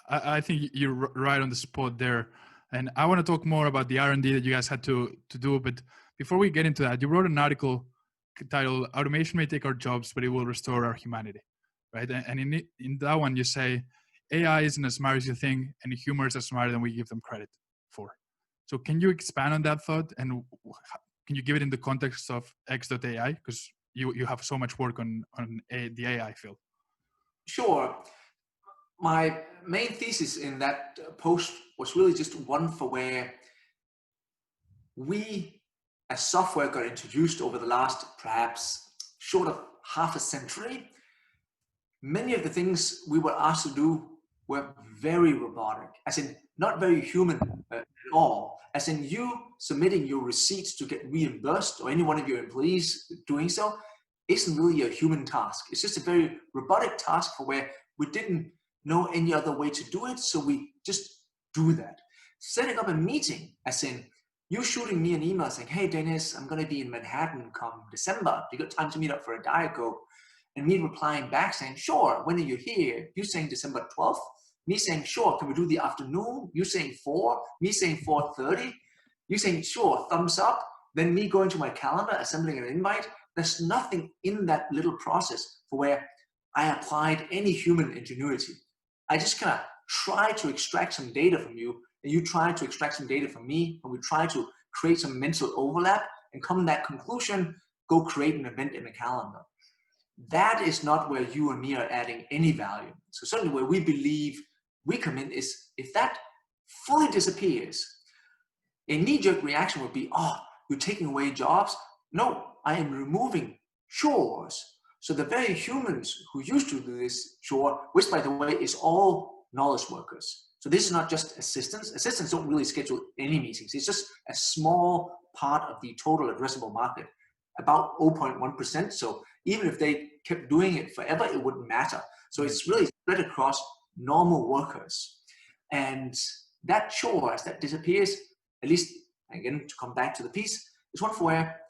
I think you're right on the spot there. And I want to talk more about the R&D that you guys had to do. But before we get into that, you wrote an article titled "Automation May Take Our Jobs, but it will restore our humanity," right? And in that one, you say AI isn't as smart as you think, and humans are smarter than we give them credit for. So can you expand on that thought, and can you give it in the context of x.ai? Because you have so much work on the AI field. Sure. My main thesis in that post was really just one for where we as software got introduced over the last perhaps short of half a century. Many of the things we were asked to do were very robotic, as in not very human at all, as in you submitting your receipts to get reimbursed or any one of your employees doing so isn't really a human task. It's just a very robotic task for where we didn't know any other way to do it, so we just do that. Setting up a meeting, as in you shooting me an email saying, "Hey Dennis, I'm going to be in Manhattan come December. You got time to meet up for a Diet Coke?" And me replying back saying, "Sure, when are you here?" You saying December 12th. Me saying, "Sure, can we do the afternoon?" You saying 4. Me saying 4:30. You saying, "Sure, thumbs up." Then me going to my calendar, assembling an invite. There's nothing in that little process for where I applied any human ingenuity. I just kind of try to extract some data from you, and you try to extract some data from me, and we try to create some mental overlap and come to that conclusion, go create an event in the calendar. That is not where you and me are adding any value. So certainly where we believe we come in is if that fully disappears, a knee-jerk reaction would be, "Oh, you're taking away jobs." No, I am removing chores. So the very humans who used to do this chore, which by the way is all knowledge workers. So this is not just assistants. Assistants don't really schedule any meetings. It's just a small part of the total addressable market, about 0.1%. So even if they kept doing it forever, it wouldn't matter. So it's really spread across normal workers. And that chore, as that disappears, at least, again, to come back to the piece, is one for where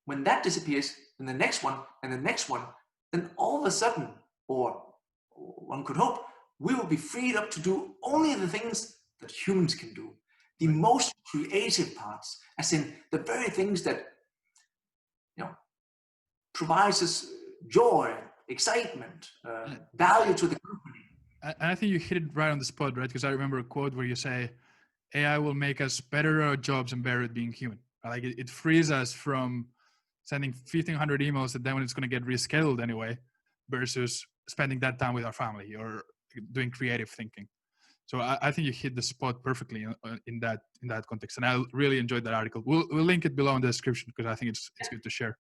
when that disappears, and the next one, and the next one, then all of a sudden, or one could hope, we will be freed up to do only the things that humans can do. The most creative parts, as in the very things that, provides us joy, excitement, value to the company. And I think you hit it right on the spot, right? Because I remember a quote where you say, AI will make us better at our jobs and better at being human. Like it frees us from sending 1,500 emails that then when it's going to get rescheduled anyway, versus spending that time with our family or doing creative thinking. So I think you hit the spot perfectly in that context. And I really enjoyed that article. We'll link it below in the description because I think it's good to share.